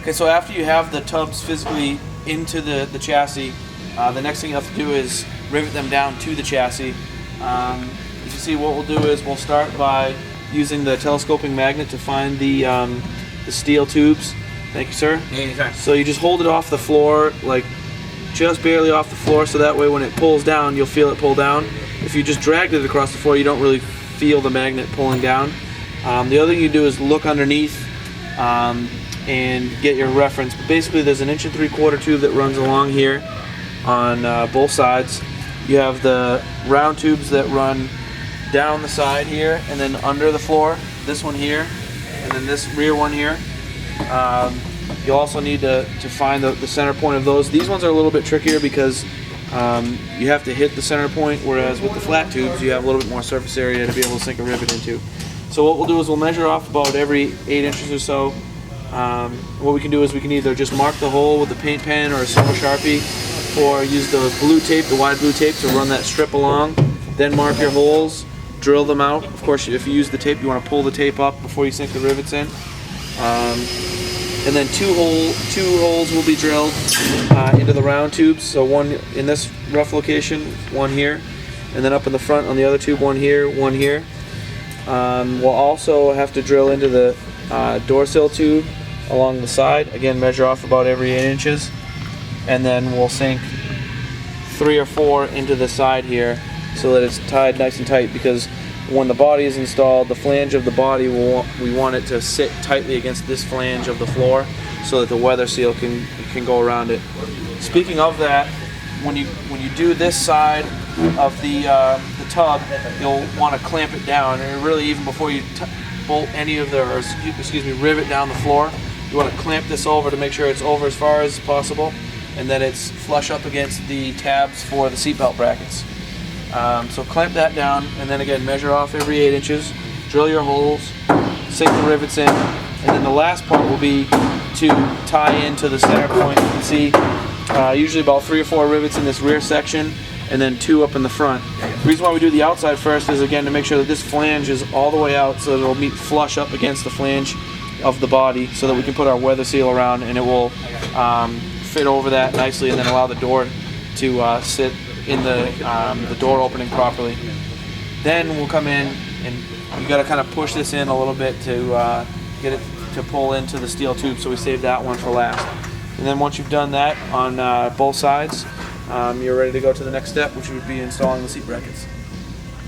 Okay, so after you have the tubs physically into the chassis, the next thing you have to do is rivet them down to the chassis. As you see, what we'll do is we'll start by using the telescoping magnet to find the steel tubes. Thank you, sir. Anytime. So you just hold it off the floor, like just barely off the floor, so that way when it pulls down, you'll feel it pull down. If you just dragged it across the floor, you don't really feel the magnet pulling down. The other thing you do is look underneath and get your reference. But basically, there's an 1 3/4 tube that runs along here on both sides. You have the round tubes that run down the side here and then under the floor. This one here, and then this rear one here. You'll also need to find the center point of those. These ones are a little bit trickier because you have to hit the center point, whereas with the flat tubes you have a little bit more surface area to be able to sink a rivet into. So what we'll do is we'll measure off about every 8 inches or so. What we can do is we can either just mark the hole with a paint pen or a silver Sharpie, or use the blue tape, the wide blue tape, to run that strip along. Then mark your holes, drill them out. Of course, if you use the tape, you want to pull the tape up before you sink the rivets in. And then two holes will be drilled into the round tubes. So one in this rough location, one here, and then up in the front on the other tube, one here, one here. We'll also have to drill into the door sill tube along the side. Again, measure off about every 8 inches. And then we'll sink 3 or 4 into the side here so that it's tied nice and tight, because when the body is installed, the flange of the body, we want it to sit tightly against this flange of the floor so that the weather seal can go around it. Speaking of that, when you do this side of the tub, you'll want to clamp it down, and really even before you bolt any of the, or excuse me, rivet down the floor, you want to clamp this over to make sure it's over as far as possible, and then it's flush up against the tabs for the seatbelt brackets. So clamp that down, and then again measure off every 8 inches, drill your holes, sink the rivets in, and then the last part will be to tie into the center point. You can see usually about 3 or 4 rivets in this rear section, and then 2 up in the front. The reason why we do the outside first is, again, to make sure that this flange is all the way out so that it'll meet flush up against the flange of the body, so that we can put our weather seal around and it will fit over that nicely, and then allow the door to sit in the door opening properly. Then we'll come in, and you got to kind of push this in a little bit to get it to pull into the steel tube, so we save that one for last. And then once you've done that on both sides, you're ready to go to the next step, which would be installing the seat brackets.